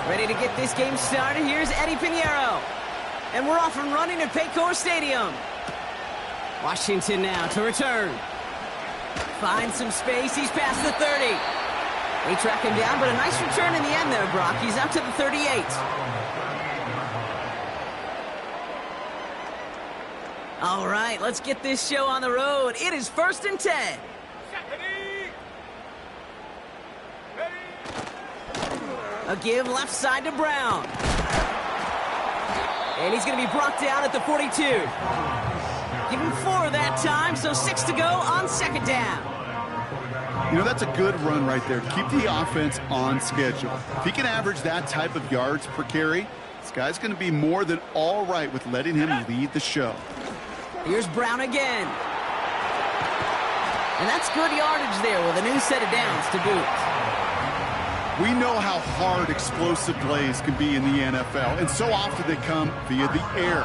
Ready to get this game started. Here's Eddie Pinheiro. And we're off and running at Paycor Stadium. Washington now to return. Finds some space. He's past the 30. They track him down, but a nice return in the end there, Brock. He's up to the 38. All right, let's get this show on the road. It is 1st and 10. A give left side to Brown. And he's going to be brought down at the 42. Give him 4 that time, so 6 to go on 2nd down. You know, that's a good run right there. Keep the offense on schedule. If he can average that type of yards per carry, this guy's going to be more than all right with letting him lead the show. Here's Brown again. And that's good yardage there with a new set of downs to boot. We know how hard explosive plays can be in the NFL, and so often they come via the air.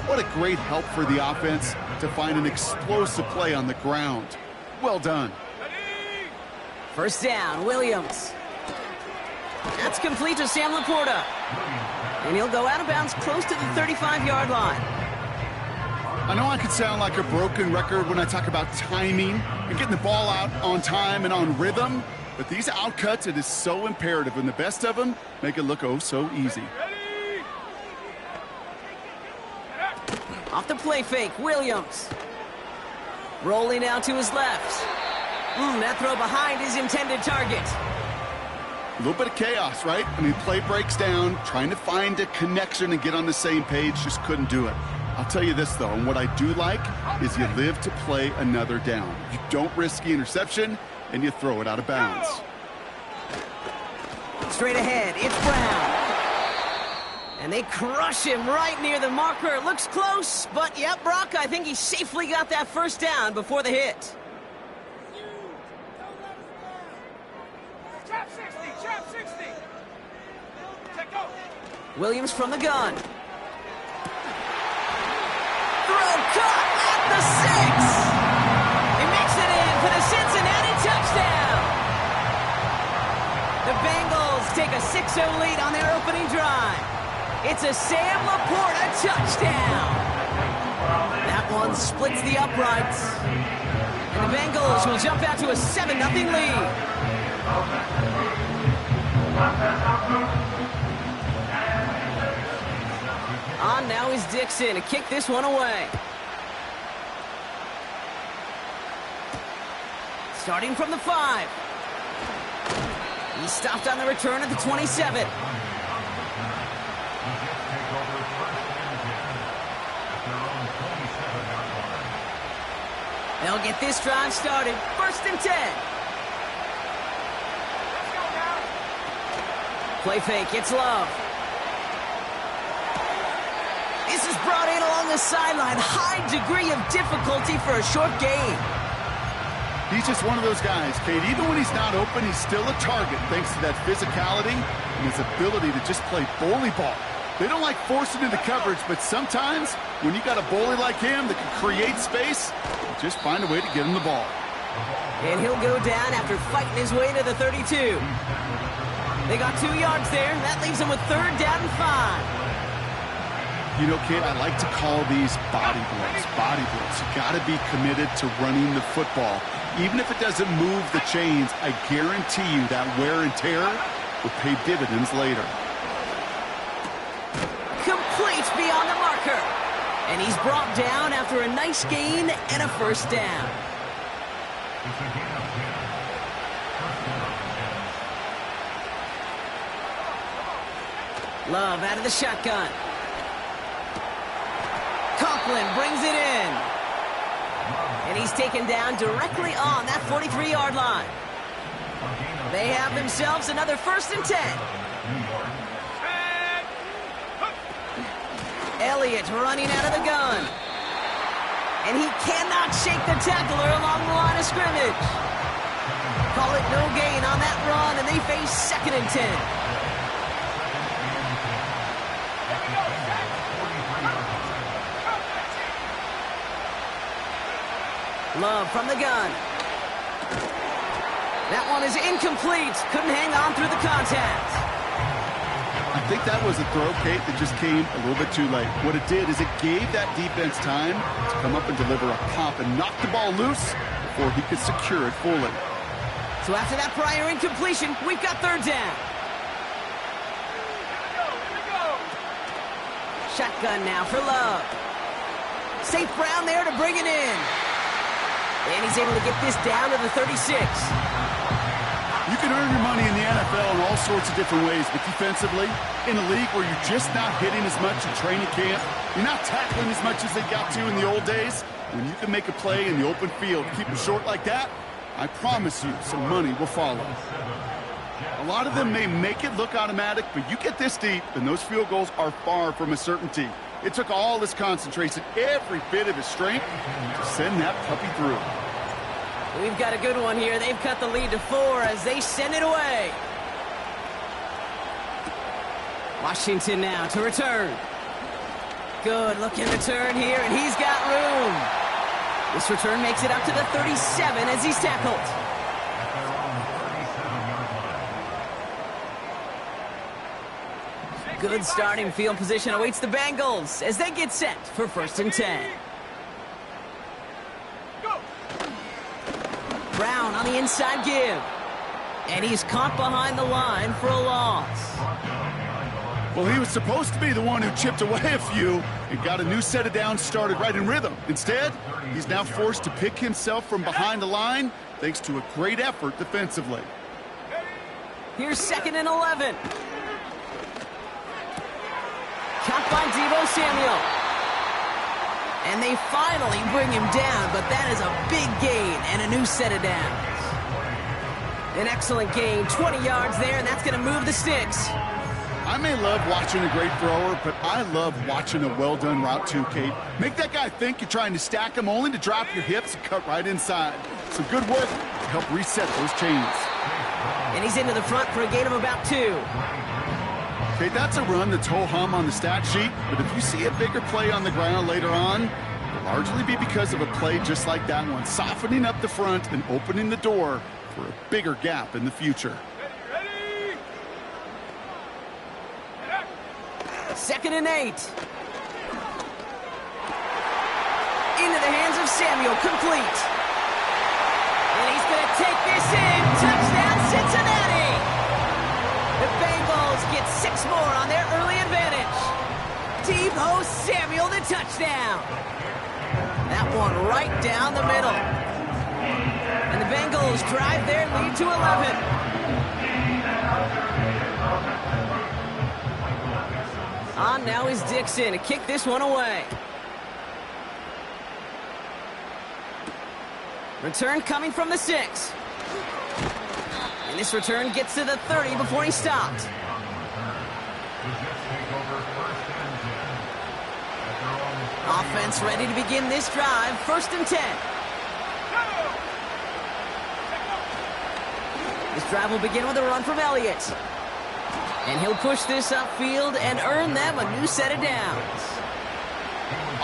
What a great help for the offense to find an explosive play on the ground. Well done. 1st down, Williams. That's complete to Sam Laporta. And he'll go out of bounds close to the 35-yard line. I know I could sound like a broken record when I talk about timing and getting the ball out on time and on rhythm, but these outcuts, it is so imperative, and the best of them make it look oh so easy. Off the play fake, Williams. Rolling out to his left. That throw behind his intended target. A little bit of chaos, right? I mean, play breaks down, trying to find a connection and get on the same page, just couldn't do it. I'll tell you this, though, and what I do like is you live to play another down. You don't risk the interception, and you throw it out of bounds. Straight ahead, it's Brown. And they crush him right near the marker. It looks close, but yep, Brock, I think he safely got that 1st down before the hit. Trap 60. Williams from the gun. Throw caught at the 6. He makes it in for the Cincinnati touchdown. The Bengals take a 6-0 lead on their opening drive. It's a Sam Laporta touchdown. That one splits the uprights. And the Bengals will jump out to a 7-0 lead. On now is Dixon to kick this one away. Starting from the 5. He stopped on the return at the 27. They'll get this drive started. 1st and 10. Play fake, it's Love. This is brought in along the sideline. High degree of difficulty for a short gain. He's just one of those guys, Kate. Even when he's not open, he's still a target thanks to that physicality and his ability to just play bully ball. They don't like forcing into coverage, but sometimes when you got a bully like him that can create space, just find a way to get him the ball. And he'll go down after fighting his way to the 32. They got 2 yards there. That leaves them with 3rd down and 5. You know, Kate, I like to call these body blows. Body blows. You got to be committed to running the football. Even if it doesn't move the chains, I guarantee you that wear and tear will pay dividends later. Complete beyond the marker. And he's brought down after a nice gain and a 1st down. Love out of the shotgun. Conklin brings it in. And he's taken down directly on that 43-yard line. They have themselves another 1st and 10. Elliott running out of the gun. And he cannot shake the tackler along the line of scrimmage. Call it no gain on that run, and they face 2nd and 10. Love from the gun. That one is incomplete. Couldn't hang on through the contact. think that was a throw, Kate, that just came a little bit too late. What it did is it gave that defense time to come up and deliver a pop and knock the ball loose before he could secure it fully. So after that prior incompletion, we've got third down. Shotgun now for Love. St. Brown there to bring it in. And he's able to get this down to the 36. You can earn your money in the NFL in all sorts of different ways, but defensively, in a league where you're just not hitting as much in training camp, you're not tackling as much as they got to in the old days, when you can make a play in the open field, keep them short like that, I promise you some money will follow. A lot of them may make it look automatic, but you get this deep, and those field goals are far from a certainty. It took all his concentration, every bit of his strength, to send that puppy through. We've got a good one here. They've cut the lead to 4 as they send it away. Washington now to return. Good looking return here, and he's got room. This return makes it up to the 37 as he's tackled. Good starting field position awaits the Bengals as they get set for 1st and 10. Brown on the inside give. And he's caught behind the line for a loss. Well, he was supposed to be the one who chipped away a few and got a new set of downs started right in rhythm. Instead, he's now forced to pick himself from behind the line thanks to a great effort defensively. Here's 2nd and 11. Caught by Deebo Samuel. And they finally bring him down, but that is a big gain and a new set of downs. An excellent gain, 20 yards there, and that's going to move the sticks. I may love watching a great thrower, but I love watching a well-done route too, Kate. Make that guy think you're trying to stack him only to drop your hips and cut right inside. Some good work to help reset those chains. And he's into the front for a gain of about 2. Okay, that's a run that's ho-hum on the stat sheet, but if you see a bigger play on the ground later on, it'll largely be because of a play just like that one, softening up the front and opening the door for a bigger gap in the future. 2nd and 8. Into the hands of Samuel, complete. And he's going to take this in. Touchdown, Cincinnati! The Bengals get 6 more on their early advantage. Deebo Samuel, the touchdown. That one right down the middle. And the Bengals drive their lead to 11. On now is Dixon to kick this one away. Return coming from the 6. And this return gets to the 30 before he stopped. Offense ready to begin this drive. 1st and 10. This drive will begin with a run from Elliott. And he'll push this upfield and earn them a new set of downs.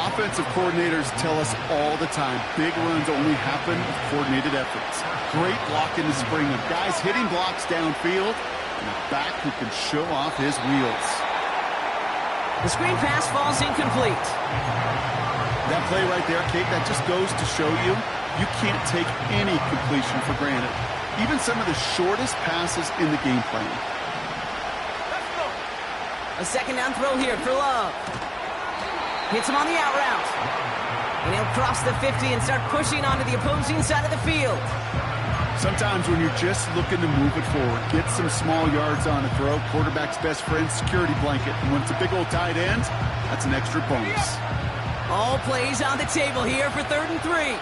Offensive coordinators tell us all the time, big runs only happen with coordinated efforts. Great blocking to spring of guys hitting blocks downfield and a back who can show off his wheels. The screen pass falls incomplete. That play right there, Kate, that just goes to show you, you can't take any completion for granted. Even some of the shortest passes in the game plan. A 2nd down throw here for Love. Hits him on the out route. And he'll cross the 50 and start pushing onto the opposing side of the field. Sometimes when you're just looking to move it forward, get some small yards on a throw, quarterback's best friend, security blanket. And when it's a big old tight end, that's an extra bonus. All plays on the table here for 3rd and 3.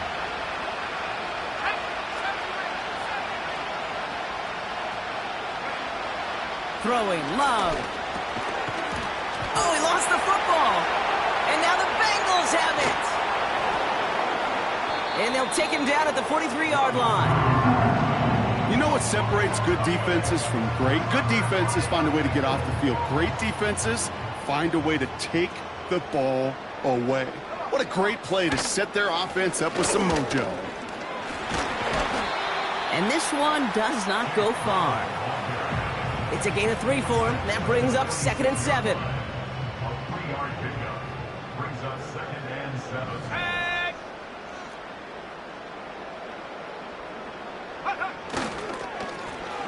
Throwing, Love. Oh, he lost the football. And now the Bengals have it. And they'll take him down at the 43-yard line. You know what separates good defenses from great? Good defenses find a way to get off the field. Great defenses find a way to take the ball away. What a great play to set their offense up with some mojo. And this one does not go far. It's a gain of 3 for him. That brings up 2nd and 7. A 3-yard pickup brings up 2nd and 7.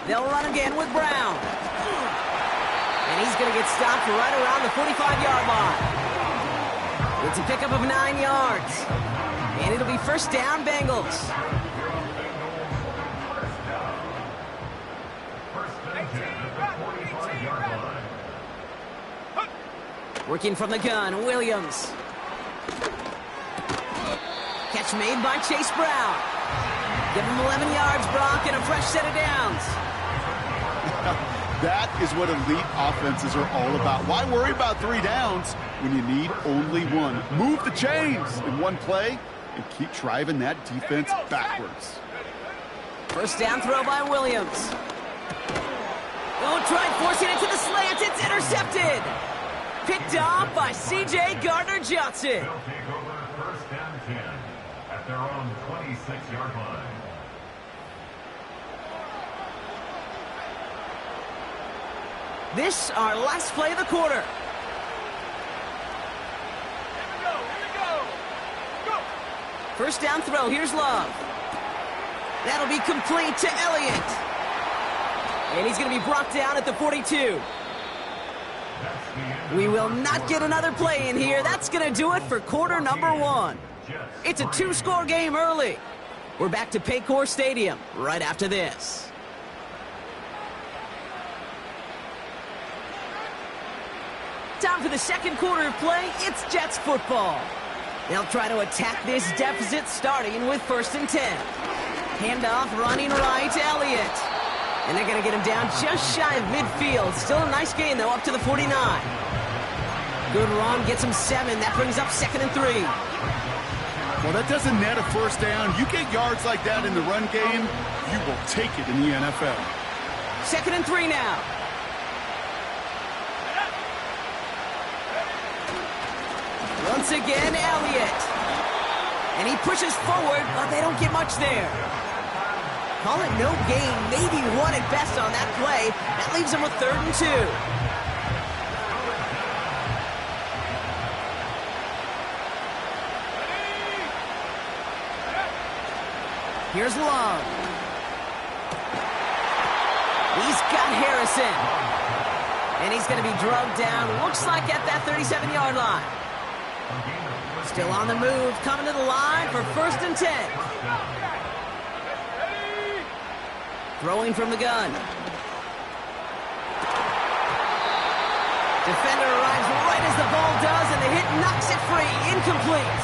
They'll run again with Brown. And he's going to get stopped right around the 45-yard line. It's a pickup of 9 yards. And it'll be first down, Bengals. Working from the gun, Williams. Catch made by Chase Brown. Give him 11 yards, Brock, and a fresh set of downs. That is what elite offenses are all about. Why worry about 3 downs when you need only 1? Move the chains in one play and keep driving that defense backwards. First down throw by Williams. Oh, try forcing it to the slant. It's intercepted. Picked off by C.J. Gardner-Johnson. They'll take over first and 10 at their own 26-yard line. This our last play of the quarter. First down throw. Here's Love. That'll be complete to Elliott. And he's going to be brought down at the 42. We will not get another play in here. That's going to do it for quarter number 1. It's a 2-score game early. We're back to Paycor Stadium right after this. Time for the second quarter of play. It's Jets football. They'll try to attack this deficit starting with 1st and 10. Handoff running right to Elliott. And they're going to get him down just shy of midfield. Still a nice gain, though, up to the 49. Good run, gets him 7. That brings up 2nd and 3. Well, that doesn't net a first down. You get yards like that in the run game, you will take it in the NFL. 2nd and 3 now. Once again, Elliott. And he pushes forward, but they don't get much there. Call it no gain, maybe 1 at best on that play. That leaves him with 3rd and 2. Here's Love. He's got Harrison. And he's going to be drugged down, looks like at that 37-yard line. Still on the move, coming to the line for 1st and 10. Throwing from the gun. Defender arrives right as the ball does, and the hit knocks it free. Incomplete.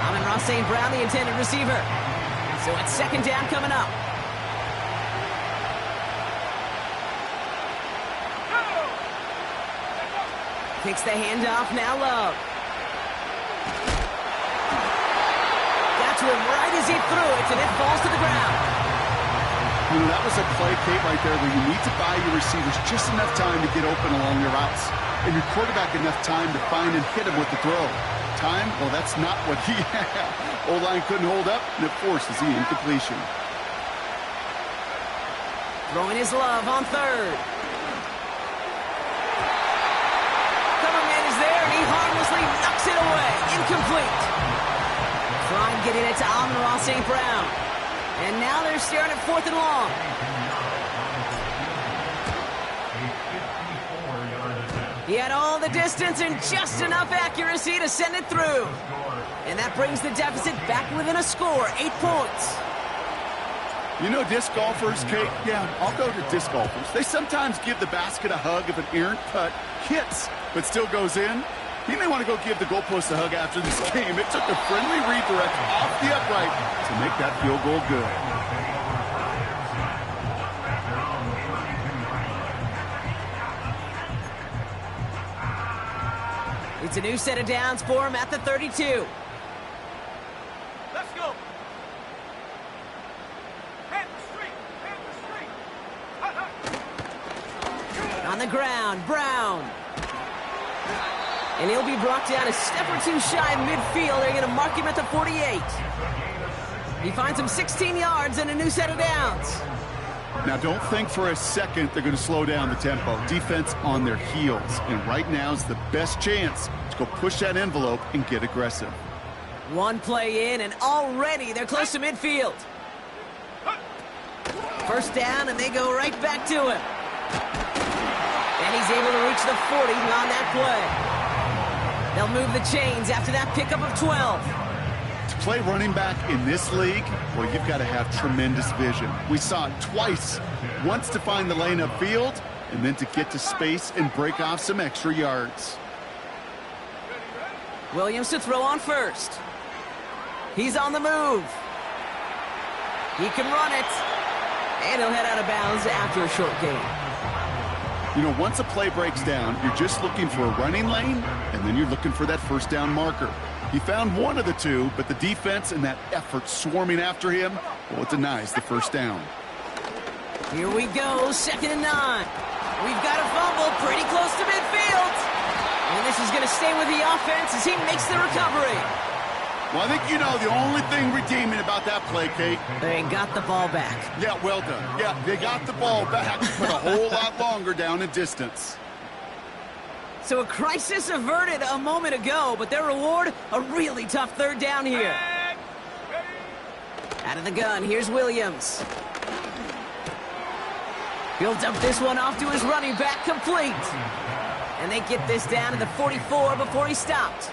Amon-Ra St. Brown, the intended receiver. So it's 2nd down coming up. Takes the handoff, now Love. Got to him right as he threw it, and it falls to the ground. You know, that was a play, Kate, right there where you need to buy your receivers just enough time to get open along your routes. And your quarterback enough time to find and hit him with the throw. Time? Well, that's not what he had. O-line couldn't hold up, and it forces the incompletion. Throwing his Love on 3rd. He harmlessly knocks it away. Incomplete. Trying getting it to Amon-Ra St. Brown. And now they're staring at 4th and long. He had all the distance and just enough accuracy to send it through. And that brings the deficit back within a score, 8 points. You know disc golfers, Kate? Yeah, I'll go to disc golfers. They sometimes give the basket a hug if an errant putt hits, but still goes in. He may want to go give the goalpost a hug after this game. It took a friendly redirect off the upright to make that field goal good. It's a new set of downs for him at the 32. Let's go. On the ground, Brown. And he'll be brought down a step or 2 shy of midfield. They're going to mark him at the 48. He finds him 16 yards and a new set of downs. Now, don't think for a second they're going to slow down the tempo. Defense on their heels. And right now is the best chance to go push that envelope and get aggressive. One play in, and already they're close to midfield. First down, and they go right back to him. And he's able to reach the 40 on that play. They'll move the chains after that pickup of 12. To play running back in this league, well, you've got to have tremendous vision. We saw it twice. Once to find the lane upfield, and then to get to space and break off some extra yards. Williams to throw on first. He's on the move. He can run it. And he'll head out of bounds after a short gain. You know, once a play breaks down, you're just looking for a running lane, and then you're looking for that first down marker. He found one of the two, but the defense and that effort swarming after him, well, it denies the first down. Here we go, 2nd and 9. We've got a fumble pretty close to midfield. And this is going to stay with the offense as he makes the recovery. Well, I think you know the only thing redeeming about that play, Kate. They got the ball back. Yeah, well done. Yeah, they got the ball back, but a whole lot longer down in distance. So a crisis averted a moment ago, but their reward, a really tough 3rd down here. Out of the gun, here's Williams. He'll dump this one off to his running back, complete. And they get this down to the 44 before he stopped.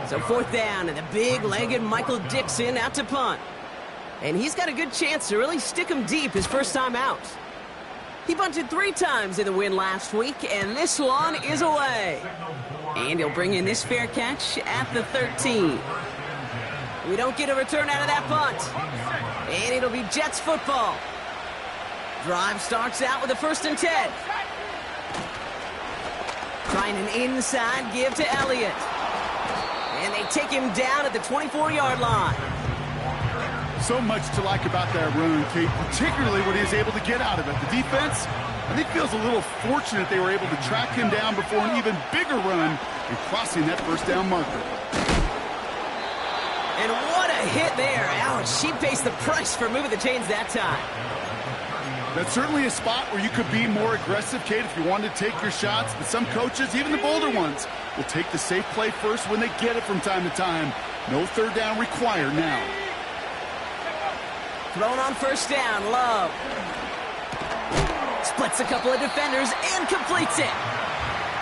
So 4th down, and the big-legged Michael Dixon out to punt. And he's got a good chance to really stick him deep his first time out. He bunted 3 times in the win last week, and this one is away. And he'll bring in this fair catch at the 13. We don't get a return out of that punt. And it'll be Jets football. Drive starts out with a 1st and 10. Trying an inside give to Elliott. And they take him down at the 24-yard line. So much to like about that run, Kate, particularly what he was able to get out of it. The defense, I think, feels a little fortunate they were able to track him down before an even bigger run and crossing that first down marker. And what a hit there. Ouch, she pays the price for moving the chains that time. That's certainly a spot where you could be more aggressive, Kate, if you wanted to take your shots. But some coaches, even the bolder ones, will take the safe play first when they get it from time to time. No 3rd down required now. Thrown on 1st down, Love. Splits a couple of defenders and completes it.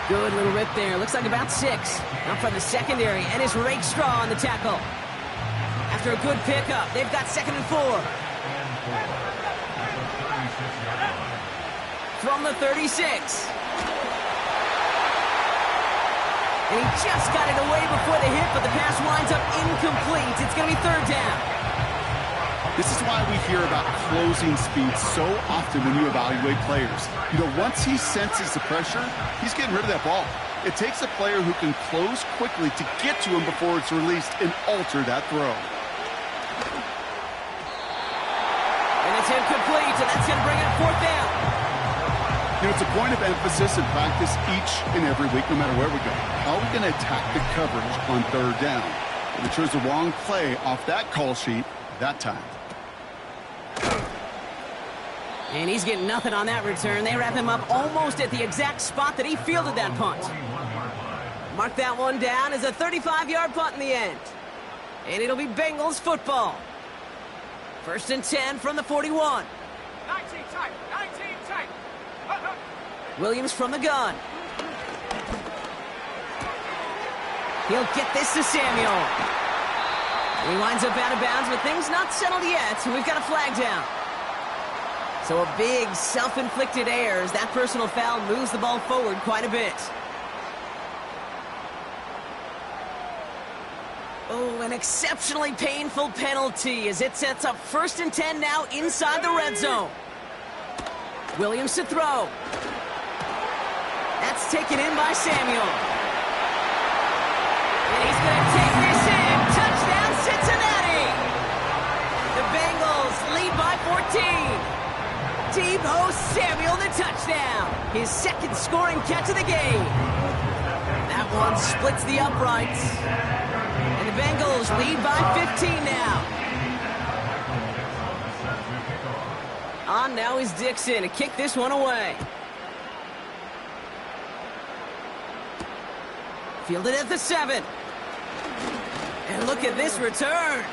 Good little rip there. Looks like about 6. Up from the secondary, and it's Rake Straw on the tackle. After a good pickup, they've got 2nd and 4. From the 36. And he just got it away before the hit, but the pass winds up incomplete. It's going to be 3rd down. This is why we hear about closing speed so often when you evaluate players. You know, once he senses the pressure, he's getting rid of that ball. It takes a player who can close quickly to get to him before it's released and alter that throw. And it's incomplete, and that's going to bring it 4th down. You know, it's a point of emphasis in practice each and every week, no matter where we go. How are we going to attack the coverage on 3rd down? We chose the wrong play off that call sheet that time. And he's getting nothing on that return. They wrap him up almost at the exact spot that he fielded that punt. Mark that one down as a 35-yard punt in the end. And it'll be Bengals football. 1st and 10 from the 41. 19 tight, 19 tight. Williams from the gun. He'll get this to Samuel. He winds up out of bounds, but things not settled yet. We've got a flag down. So a big self-inflicted error as that personal foul moves the ball forward quite a bit. Oh, an exceptionally painful penalty as it sets up 1st and 10 now inside the red zone. Williams to throw. That's taken in by Samuel. And he's going to take this in. Touchdown, Cincinnati. The Bengals lead by 14. Deebo Samuel, the touchdown. His 2nd scoring catch of the game. That one splits the uprights. And the Bengals lead by 15 now. On now is Dixon to kick this one away. Fielded at the 7. And look at this return.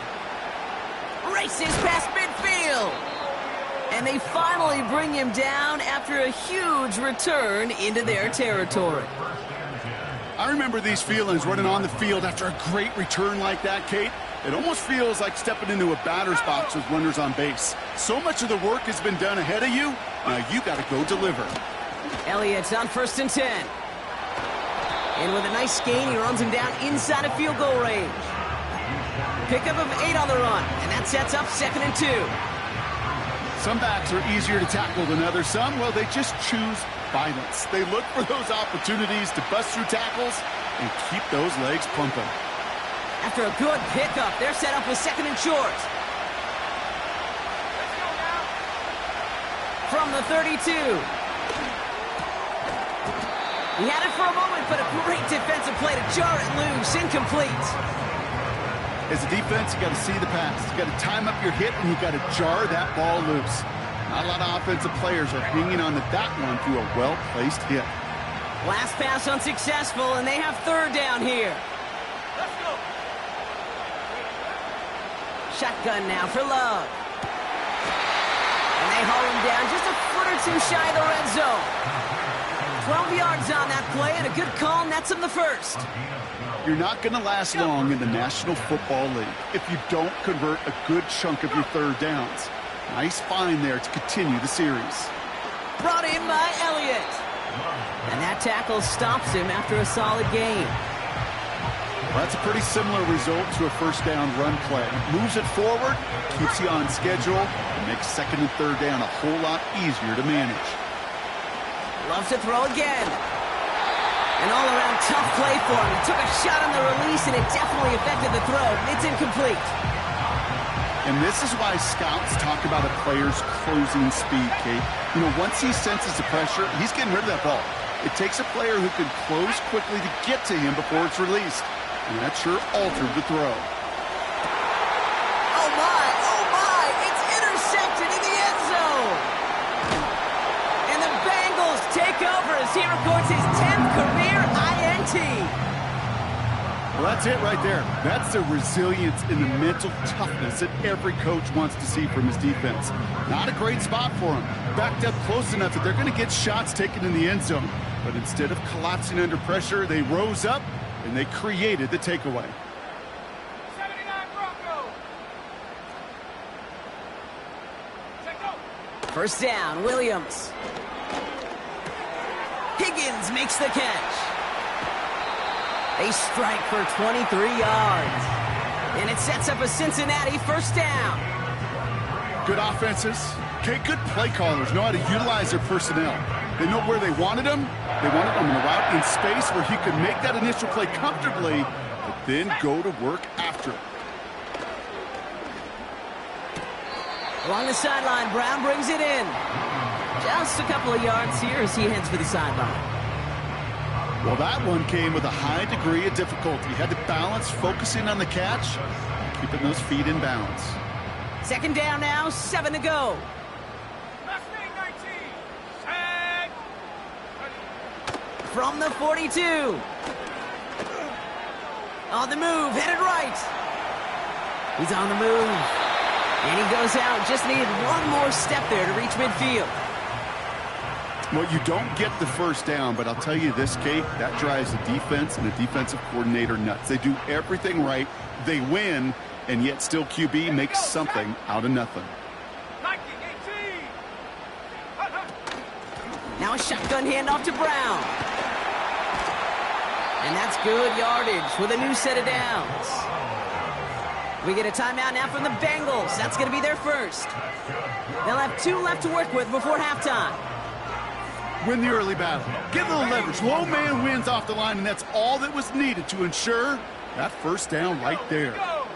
Races past midfield. And they finally bring him down after a huge return into their territory. I remember these feelings running on the field after a great return like that, Kate. It almost feels like stepping into a batter's box with runners on base. So much of the work has been done ahead of you. Now you got to go deliver. Elliott's on 1st and 10. And with a nice gain, he runs him down inside of field goal range. Pickup of 8 on the run, and that sets up 2nd and 2. Some backs are easier to tackle than others. Some, well, they just choose violence. They look for those opportunities to bust through tackles and keep those legs pumping. After a good pickup, they're set up with 2nd and short. From the 32. He had it for a moment, but a great defensive play to jar it loose. Incomplete. As a defense, you got to see the pass. You got to time up your hit, and you got to jar that ball loose. Not a lot of offensive players are hanging on to that one through a well-placed hit. Last pass unsuccessful, and they have 3rd down here. Let's go. Shotgun now for Love. And they haul him down just a foot or two shy of the red zone. 12 yards on that play, and a good call nets him the 1st. You're not going to last long in the National Football League if you don't convert a good chunk of your 3rd downs. Nice find there to continue the series. Brought in by Elliott. And that tackle stops him after a solid gain. Well, that's a pretty similar result to a 1st down run play. Moves it forward, keeps you on schedule, and makes 2nd and 3rd down a whole lot easier to manage. Loves to throw again. An all-around tough play for him. He took a shot on the release, and it definitely affected the throw. It's incomplete. And this is why scouts talk about a player's closing speed, Kate. You know, once he senses the pressure, he's getting rid of that ball. It takes a player who can close quickly to get to him before it's released. And that sure altered the throw. Oh, my, it's intercepted in the end zone. And the Bengals take over as he records his 10th career INT. Well, that's it right there. That's the resilience and the mental toughness that every coach wants to see from his defense. Not a great spot for him. Backed up close enough that they're going to get shots taken in the end zone. But instead of collapsing under pressure, they rose up and they created the takeaway. 79 Broncos. Take go. 1st down, Williams. Higgins makes the catch. They strike for 23 yards. And it sets up a Cincinnati 1st down. Good offenses. Okay, good play callers know how to utilize their personnel. They know where they wanted him. They wanted him in a route in space where he could make that initial play comfortably, but then go to work after it. Along the sideline, Brown brings it in. Just a couple of yards here as he heads for the sideline. Well, that one came with a high degree of difficulty. He had to balance focusing on the catch and keeping those feet in bounds. 2nd down now, 7 to go. Last name 19. Set. From the 42. On the move, headed right. He's on the move. And he goes out. Just needed one more step there to reach midfield. Well, you don't get the 1st down, but I'll tell you this, Kate, that drives the defense and the defensive coordinator nuts. They do everything right. They win, and yet still QB makes something out of nothing. 19, 18. Now a shotgun handoff to Brown. And that's good yardage with a new set of downs. We get a timeout now from the Bengals. That's going to be their 1st. They'll have 2 left to work with before halftime. Win the early battle. Get a little leverage. Low man wins off the line, and that's all that was needed to ensure that 1st down right there. Go.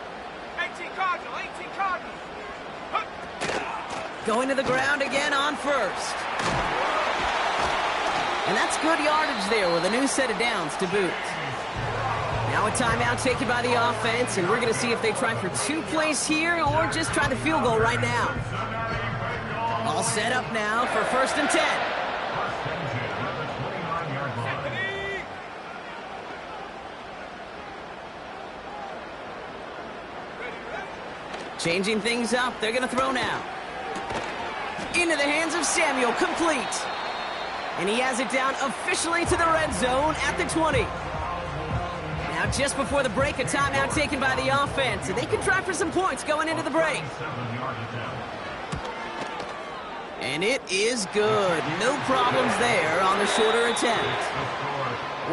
18 Cardinal, 18 Cardinal. Going to the ground again on 1st. And that's good yardage there with a new set of downs to boot. Now a timeout taken by the offense, and we're going to see if they try for 2 plays here or just try the field goal right now. All All set up now for 1st and 10. First and 10 at the 29-yard line. Changing things up. They're going to throw now. Into the hands of Samuel. Complete. And he has it down officially to the red zone at the 20. Now, just before the break, a timeout taken by the offense. And they can try for some points going into the break. 7-yard attempt. And it is good. No problems there on the shorter attempt.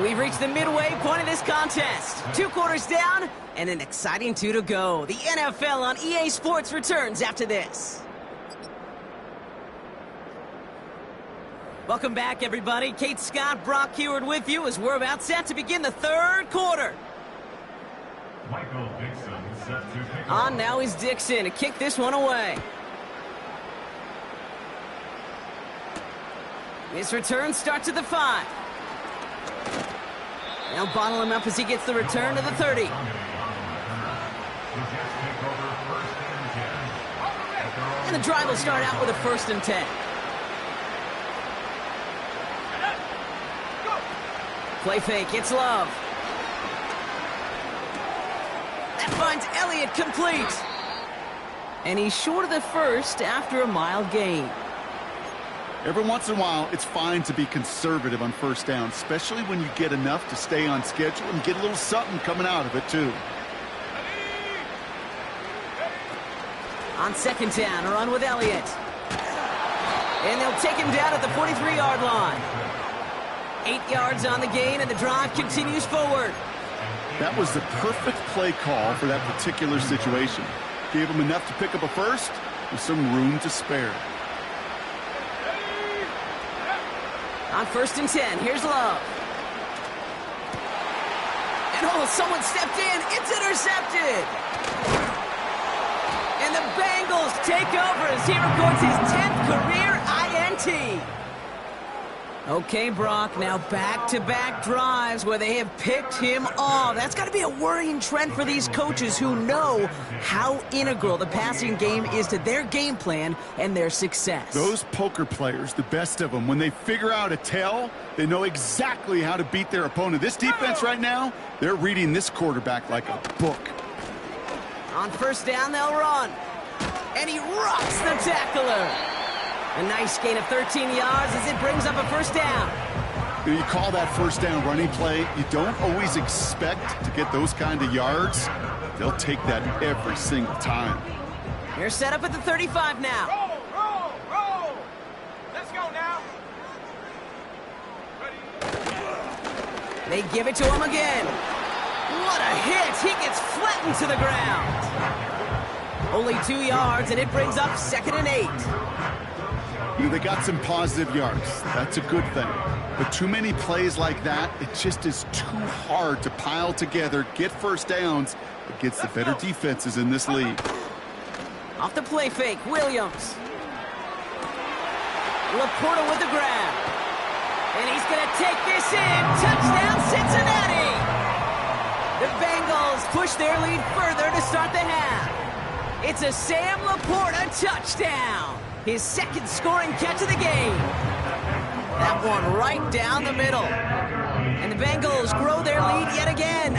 We've reached the midway point of this contest. 2 quarters down and an exciting 2 to go. The NFL on EA Sports returns after this. Welcome back, everybody. Kate Scott, Brock Heward with you as we're about set to begin the 3rd quarter. Michael Dixon set to pick On now is Dixon to kick this one away. His return starts at the 5. They'll bottle him up as he gets the return to the 30. And the drive will start out with a 1st and 10. Play fake, it's Love. That finds Elliott complete. And he's short of the 1st after a mile gain. Every once in a while, it's fine to be conservative on 1st down, especially when you get enough to stay on schedule and get a little something coming out of it, too. On 2nd down, a run with Elliott. And they'll take him down at the 43-yard line. 8 yards on the gain, and the drive continues forward. That was the perfect play call for that particular situation. Gave him enough to pick up a 1st with some room to spare. On 1st and 10, here's Love. And oh, someone stepped in. It's intercepted. And the Bengals take over as he records his 10th career INT. Okay, Brock, now back-to-back drives where they have picked him off. That's got to be a worrying trend for these coaches who know how integral the passing game is to their game plan and their success. Those poker players, the best of them, when they figure out a tell, they know exactly how to beat their opponent. This defense right now, they're reading this quarterback like a book. On 1st down, they'll run. And he rocks the tackler. A nice gain of 13 yards as it brings up a 1st down. You call that 1st down running play, you don't always expect to get those kind of yards. They'll take that every single time. They're set up at the 35 now. Roll! Let's go now. They give it to him again. What a hit! He gets flattened to the ground. Only 2 yards, and it brings up 2nd and 8. They got some positive yards. That's a good thing. But too many plays like that, it just is too hard to pile together, get 1st downs against the better defenses in this league. Off the play fake, Williams. Laporta with the grab. And he's going to take this in. Touchdown, Cincinnati! The Bengals push their lead further to start the half. It's a Sam Laporta touchdown. His 2nd scoring catch of the game. That one right down the middle. And the Bengals grow their lead yet again.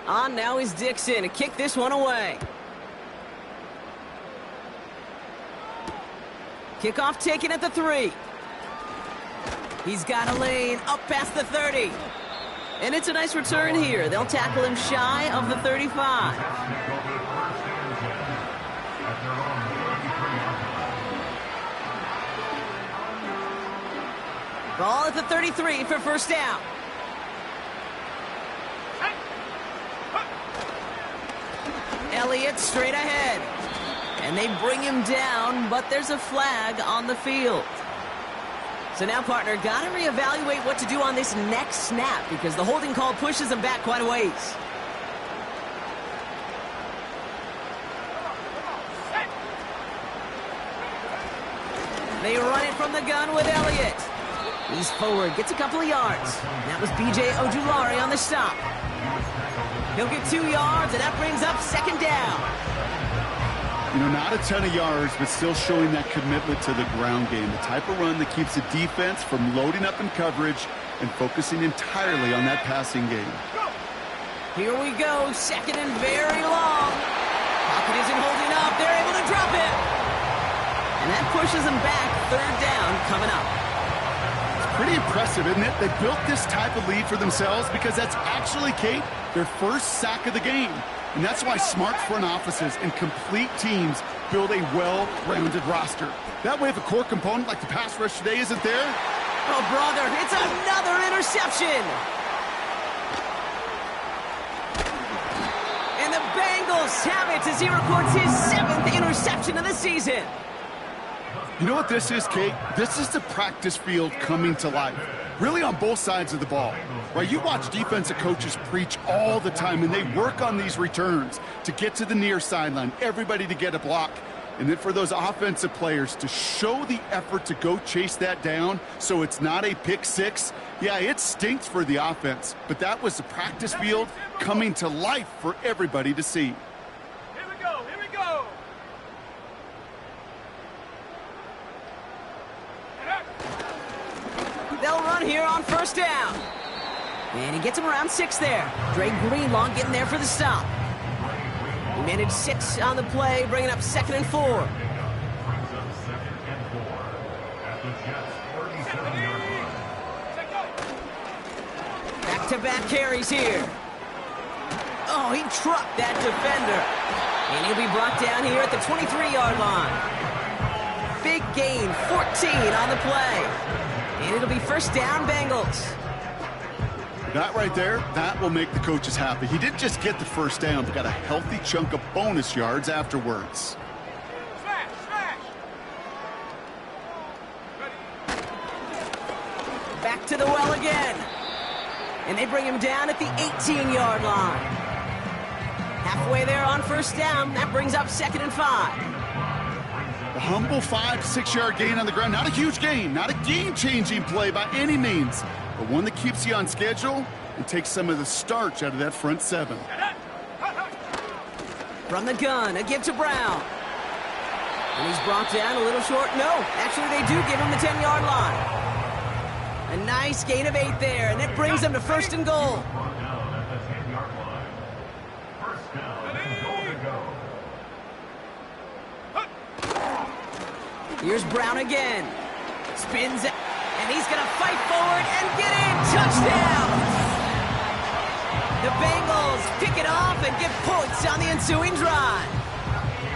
On now is Dixon to kick this one away. Kickoff taken at the 3. He's got a lane up past the 30. And it's a nice return here. They'll tackle him shy of the 35. Ball at the 33 for 1st down. Elliott straight ahead. And they bring him down, but there's a flag on the field. So now, partner, got to reevaluate what to do on this next snap because the holding call pushes him back quite a ways. They run it from the gun with Elliott. He's forward, gets a couple of yards. That was B.J. Ojulari on the stop. He'll get 2 yards, and that brings up 2nd down. You know, not a ton of yards, but still showing that commitment to the ground game. The type of run that keeps the defense from loading up in coverage and focusing entirely on that passing game. Here we go, second and very long. Pocket isn't holding up. They're able to drop it. And that pushes them back. Third down coming up. It's pretty impressive, isn't it? They built this type of lead for themselves because that's actually, Kate, their first sack of the game. And that's why smart front offices and complete teams build a well-rounded roster. That way, if a core component like the pass rush today isn't there... Oh, brother, it's another interception. And the Bengals have it as he records his 7th interception of the season. You know what this is, Kate? This is the practice field coming to life. Really on both sides of the ball. Right, you watch defensive coaches preach all the time, and they work on these returns to get to the near sideline, everybody to get a block. And then for those offensive players to show the effort to go chase that down so it's not a pick six, yeah, it stinks for the offense. But that was the practice field coming to life for everybody to see. Here we go, here we go. They'll run here on first down. And he gets him around 6 there. Dre Greenlaw getting there for the stop. He managed 6 on the play, bringing up 2nd and 4. Brings up 2nd and 4 at the Jets' 47-yard line. Back-to-back carries here. Oh, he trucked that defender. And he'll be brought down here at the 23-yard line. Big gain, 14 on the play. And it'll be first down, Bengals. That right there, that will make the coaches happy. He didn't just get the first down, but got a healthy chunk of bonus yards afterwards. Smash, smash. Back to the well again. And they bring him down at the 18-yard line. Halfway there on first down. That brings up 2nd and 5. A humble 5-6-yard gain on the ground. Not a huge gain, not a game-changing play by any means, but one that keeps you on schedule and takes some of the starch out of that front 7. From the gun, a give to Brown. And he's brought down a little short. No, actually they do give him the 10-yard line. A nice gain of 8 there, and it brings them to 1st and goal. Brought down at the 10-yard line. First down and goal to go. Here's Brown again. Spins it, and he's going to fight forward and get in. Touchdown! The Bengals pick it off and get points on the ensuing drive.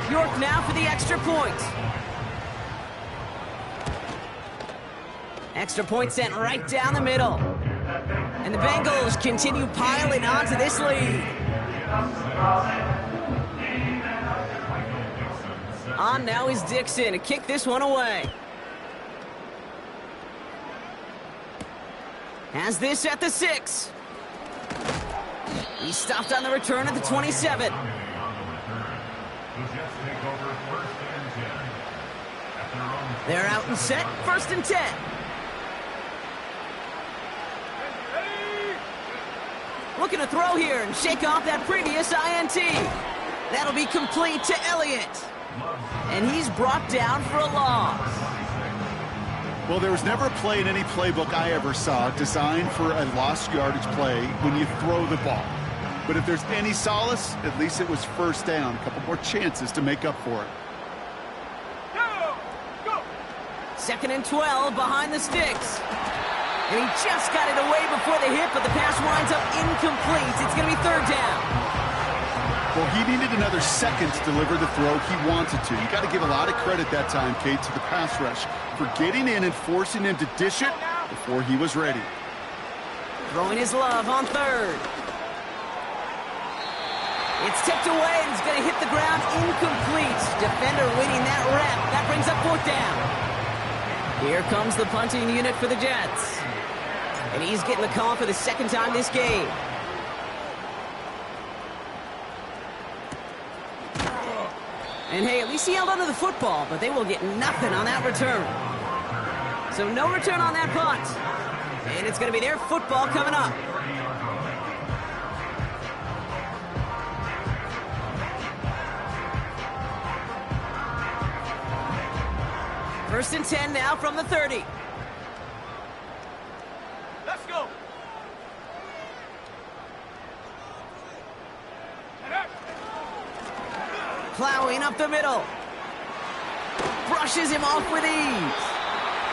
York now for the extra point. Extra point sent right down the middle. And the Bengals continue piling onto this lead. On now is Dixon to kick this one away. Has this at the 6. He stopped on the return at the 27. They're out and set, 1st and 10. Looking to throw here and shake off that previous INT. That'll be complete to Elliott. And he's brought down for a loss. Well, there was never a play in any playbook I ever saw designed for a lost yardage play when you throw the ball. But if there's any solace, at least it was first down. A couple more chances to make up for it. Go! Go! 2nd and 12 behind the sticks. And he just got it away before the hit, but the pass winds up incomplete. It's going to be 3rd down. Well, he needed another second to deliver the throw he wanted to. You got to give a lot of credit that time, Kate, to the pass rush for getting in and forcing him to dish it before he was ready. Throwing his love on 3rd. It's tipped away, and it's going to hit the ground incomplete. Defender winning that rep. That brings up 4th down. Here comes the punting unit for the Jets. And he's getting the call for the 2nd time this game. And hey, at least he held onto the football, but they will get nothing on that return. So no return on that punt. And it's going to be their football coming up. First and 10 now from the 30. Let's go. Plowing up the middle. Brushes him off with ease.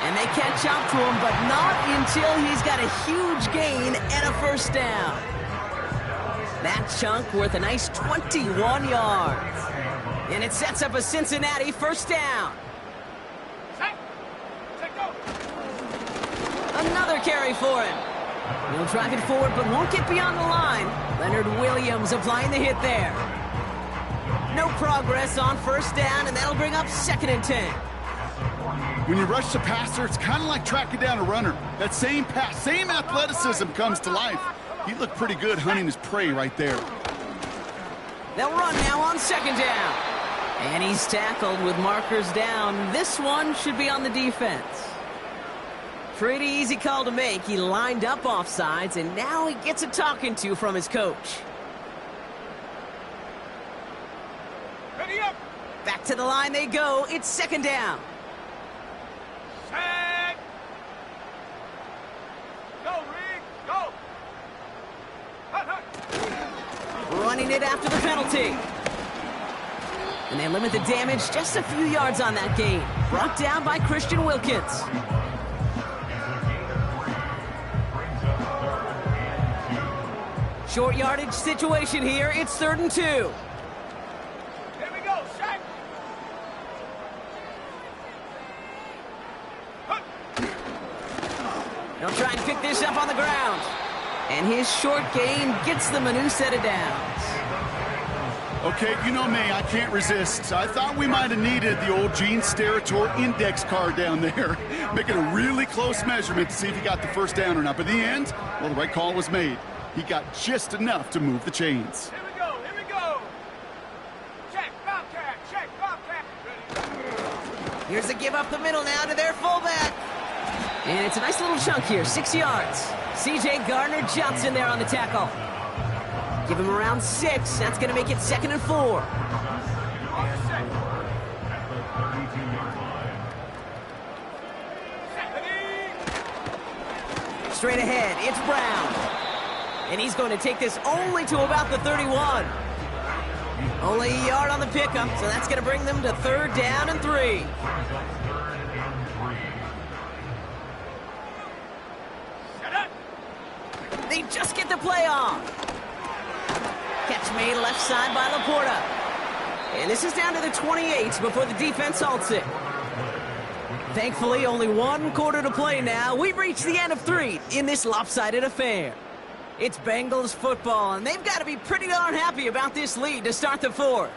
And they catch up to him, but not until he's got a huge gain and a first down. That chunk worth a nice 21 yards. And it sets up a Cincinnati first down. Another carry for him. He'll drive it forward, but won't get beyond the line. Leonard Williams applying the hit there. No progress on first down, and that'll bring up second and 10. When you rush the passer, it's kind of like tracking down a runner. That same pass, same athleticism comes to life. He looked pretty good hunting his prey right there. They'll run now on second down. And he's tackled with markers down. This one should be on the defense. Pretty easy call to make. He lined up offsides, and now he gets a talking to from his coach. Ready up. Back to the line they go. It's second down. Set. Go, Reed. Go. Hut, hut. Running it after the penalty. And they limit the damage just a few yards on that gain. Brought down by Christian Wilkins. Short yardage situation here. It's 3rd and 2. Here we go. Shaq. They'll try and pick this up on the ground. And his short gain gets them a new set of downs. Okay, you know me, I can't resist. I thought we might have needed the old Gene Steratore index card down there, making a really close measurement to see if he got the first down or not. But in the end, well, the right call was made. He got just enough to move the chains. Here we go. Here we go. Check, Bobcat. Check, Bobcat. Ready. Here's a give up the middle now to their fullback. And it's a nice little chunk here, 6 yards. C.J. Gardner-Johnson there on the tackle. Give him around 6. That's going to make it 2nd and 4. On set. At the 32-yard line. Ready. Straight ahead, it's Brown. And he's going to take this only to about the 31. Only a yard on the pickup, so that's going to bring them to 3rd down and 3. Set up. They just get the play off. Catch made left side by Laporta. And this is down to the 28 before the defense halts it. Thankfully, only 1 quarter to play now. We've reached the end of 3 in this lopsided affair. It's Bengals football, and they've got to be pretty darn happy about this lead to start the 4th.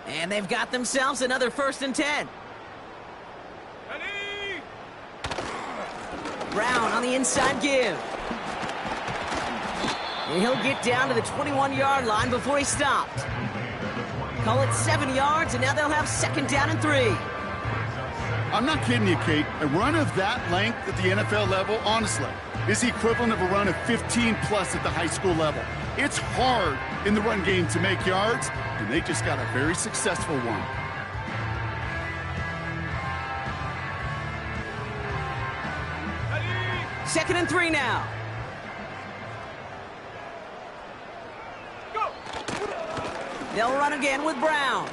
And they've got themselves another 1st and 10. Ready. Brown on the inside give. And he'll get down to the 21-yard line before he stopped. Call it 7 yards, and now they'll have 2nd down and 3. I'm not kidding you, Kate. A run of that length at the NFL level, honestly, is the equivalent of a run of 15-plus at the high school level. It's hard in the run game to make yards, and they just got a very successful one. Ready. 2nd and 3 now. Go. They'll run again with Brown.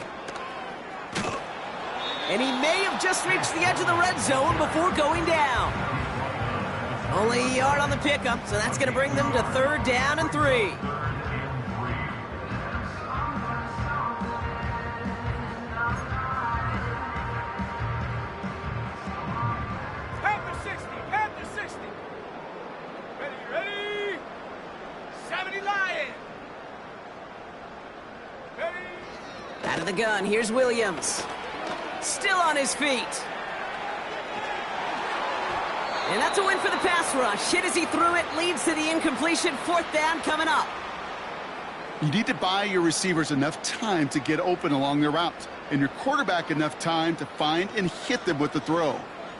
And he may have just reached the edge of the red zone before going down. Only a yard on the pickup, so that's going to bring them to 3rd down and 3. Panther 60. Panther 60. Ready, ready. 70 Lion. Ready. Out of the gun, here's Williams. Still on his feet. And that's a win for the pass rush. Hit as he threw it, leads to the incompletion. 4th down coming up. You need to buy your receivers enough time to get open along their route. and your quarterback enough time to find and hit them with the throw.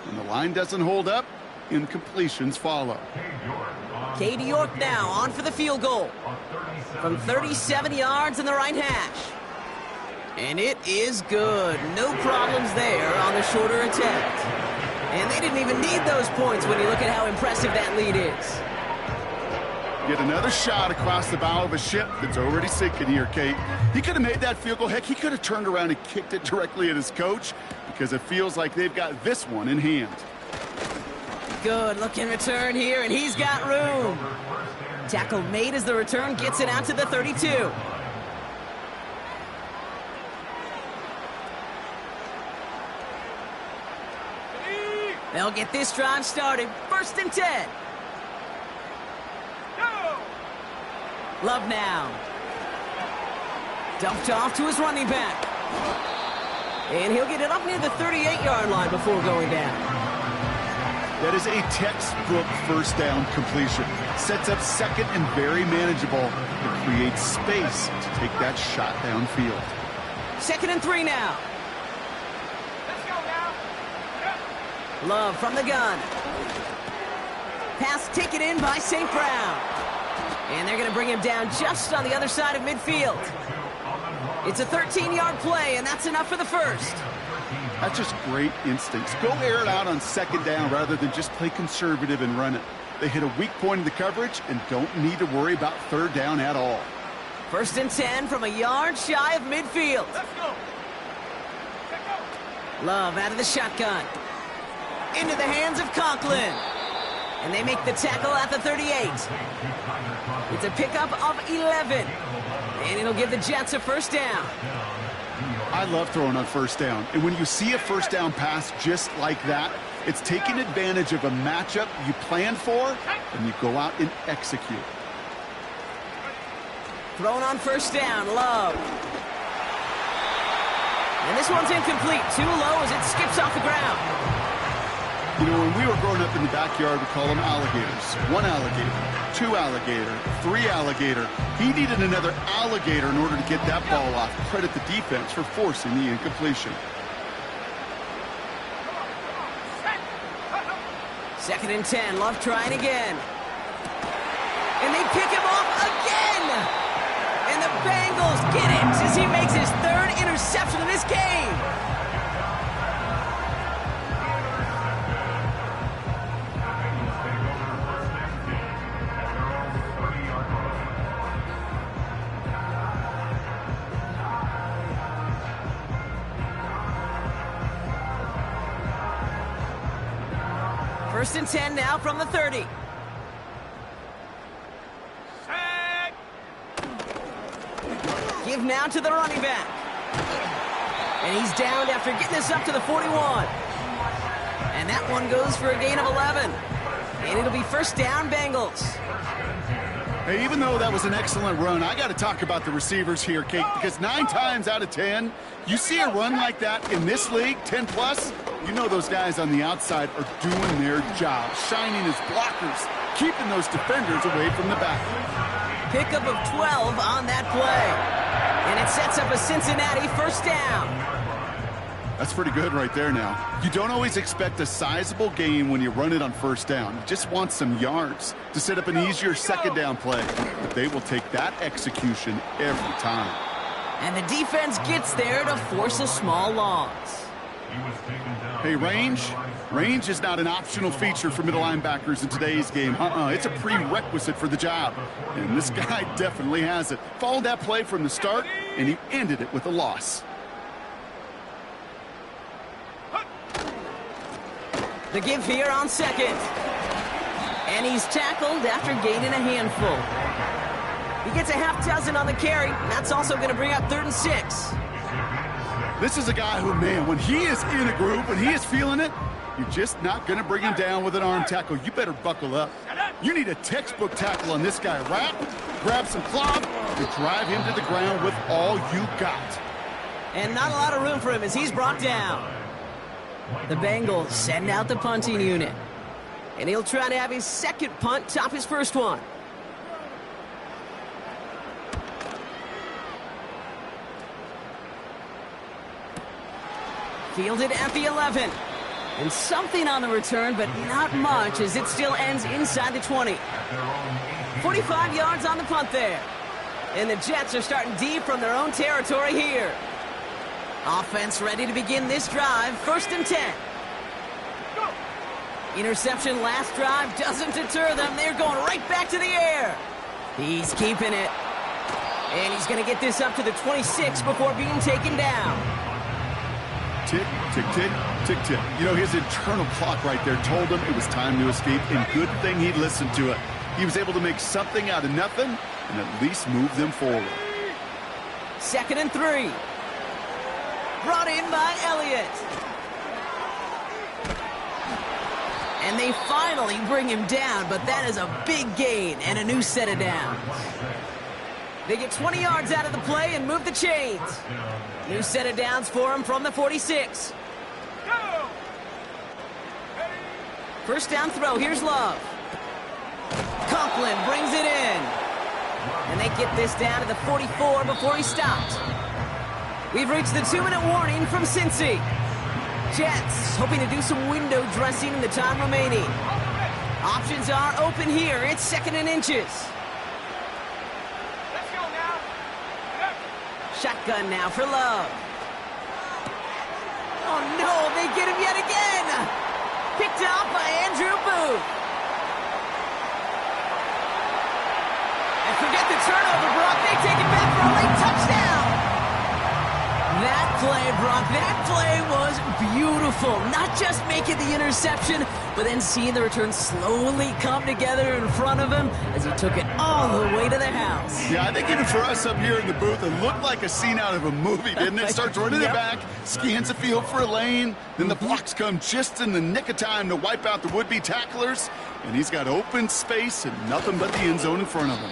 When the line doesn't hold up, incompletions follow. Katie York now on for the field goal from 37 yards in the right hash. And it is good. No problems there on the shorter attempt. And they didn't even need those points when you look at how impressive that lead is. Get another shot across the bow of a ship that's already sinking here, Kate. He could have made that field goal. Heck, he could have turned around and kicked it directly at his coach because it feels like they've got this one in hand. Good looking return here, and he's got room. Tackle made as the return gets it out to the 32. They'll get this drive started. 1st and 10. Love now. Dumped off to his running back. And he'll get it up near the 38-yard line before going down. That is a textbook first down completion. Sets up second and very manageable. It creates space to take that shot downfield. 2nd and 3 now. Let's go now. Love from the gun. Pass taken in by St. Brown. And they're going to bring him down just on the other side of midfield. It's a 13-yard play, and that's enough for the first. That's just great instincts. Go air it out on 2nd down rather than just play conservative and run it. They hit a weak point in the coverage and don't need to worry about 3rd down at all. 1st and 10 from a yard shy of midfield. Let's go. Love out of the shotgun. Into the hands of Conklin. And they make the tackle at the 38. It's a pickup of 11. And it'll give the Jets a 1st down. I love throwing on 1st down. And when you see a 1st down pass just like that, it's taking advantage of a matchup you planned for, and you go out and execute. Thrown on 1st down, Love. And this one's incomplete. Too low as it skips off the ground. You know, when we were growing up in the backyard, we call them alligators. 1 alligator, 2 alligator, 3 alligator. He needed another alligator in order to get that ball off. Credit the defense for forcing the incompletion. 2nd and 10. Love trying again. And they pick him off again. And the Bengals get it as he makes his 3rd interception of this game. First and 10 now from the 30. Set. Give now to the running back. And he's downed after getting this up to the 41. And that one goes for a gain of 11. And it'll be 1st down, Bengals. Hey, even though that was an excellent run, I got to talk about the receivers here, Kate, because 9 times out of 10, you see a run like that in this league, 10+, you know those guys on the outside are doing their job, shining as blockers, keeping those defenders away from the back. Pickup of 12 on that play. And it sets up a Cincinnati 1st down. That's pretty good right there now. You don't always expect a sizable gain when you run it on 1st down. You just want some yards to set up an easier 2nd down play. But they will take that execution every time. And the defense gets there to force a small loss. Hey, range is not an optional feature for middle linebackers in today's game. It's a prerequisite for the job. And this guy definitely has it. Followed that play from the start, and he ended it with a loss. The give here on 2nd. And he's tackled after gaining a handful. He gets a half dozen on the carry. And that's also going to bring up 3rd and 6. This is a guy who, man, when he is in a group, when he is feeling it, you're just not going to bring him down with an arm tackle. You better buckle up. You need a textbook tackle on this guy. Wrap, grab some cloth, and drive him to the ground with all you got. And not a lot of room for him as he's brought down. The Bengals send out the punting unit. And he'll try to have his 2nd punt top his 1st one. Fielded at the 11. And something on the return, but not much, as it still ends inside the 20. 45 yards on the punt there. And the Jets are starting deep from their own territory here. Offense ready to begin this drive. 1st and 10. Interception last drive doesn't deter them. They're going right back to the air. He's keeping it. And he's going to get this up to the 26 before being taken down. Tick, tick, tick, tick, tick. You know, his internal clock right there told him it was time to escape, and good thing he listened to it. He was able to make something out of nothing and at least move them forward. 2nd and 3. Brought in by Elliott. And they finally bring him down, but that is a big gain and a new set of downs. They get 20 yards out of the play and move the chains. New set of downs for him from the 46. First down throw. Here's Love. Conklin brings it in. And they get this down to the 44 before he stopped. We've reached the 2-minute warning from Cincy. Jets hoping to do some window dressing in the time remaining. Options are open here. It's 2nd and inches. Shotgun now for Love. Oh no, they get him yet again. Picked up by Andrew Booth. And forget the turnover, Brock. They take it back for a late touchdown. That play, Brock, that play was beautiful. Not just making the interception, but then seeing the return slowly come together in front of him as he took it all the way to the house. Yeah, I think even for us up here in the booth, it looked like a scene out of a movie, didn't it? Starts running it back, scans the field for a lane, then the blocks come just in the nick of time to wipe out the would-be tacklers, and he's got open space and nothing but the end zone in front of him.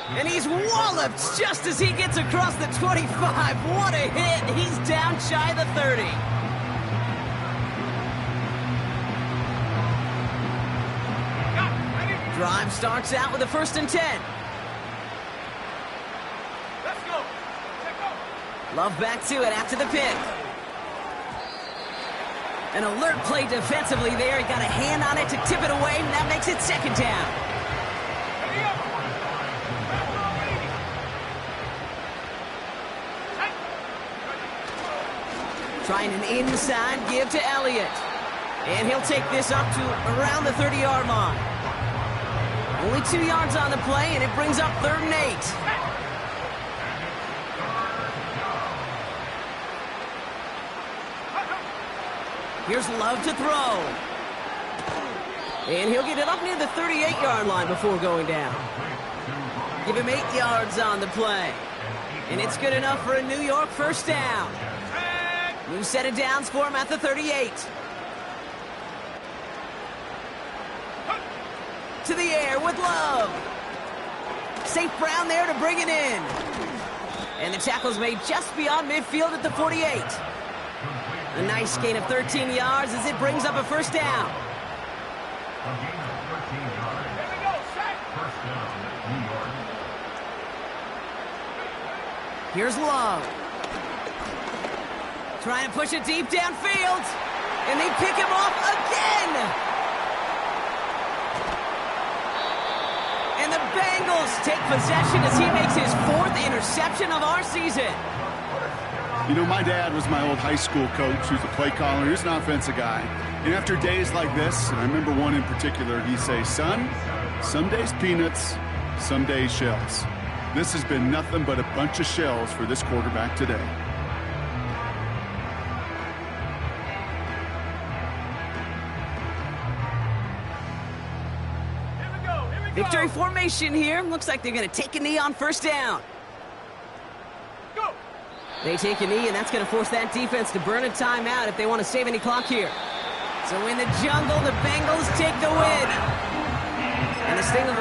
And he's walloped just as he gets across the 25. What a hit. He's down shy of the 30. Drive starts out with a 1st and 10. Let's go. Let's go. Love back to it after the pick. An alert play defensively there. He got a hand on it to tip it away, and that makes it 2nd down. Trying an inside give to Elliott. And he'll take this up to around the 30-yard line. Only 2 yards on the play, and it brings up 3rd and 8. Here's Love to throw. And he'll get it up near the 38-yard line before going down. Give him 8 yards on the play. And it's good enough for a New York 1st down. New set of downs for him at the 38. To the air with Love. St. Brown there to bring it in. And the tackle's made just beyond midfield at the 48. A nice gain of 13 yards as it brings up a 1st down. Here's Love. Trying to push it deep downfield. And they pick him off again. And the Bengals take possession as he makes his 4th interception of our season. You know, my dad was my old high school coach. He was a play caller. He was an offensive guy. And after days like this, and I remember one in particular, he'd say, son, some days peanuts, some days shells. This has been nothing but a bunch of shells for this quarterback today. Victory formation here. Looks like they're going to take a knee on 1st down. Go. They take a knee, and that's going to force that defense to burn a timeout if they want to save any clock here. So in the jungle, the Bengals take the win. And the sting of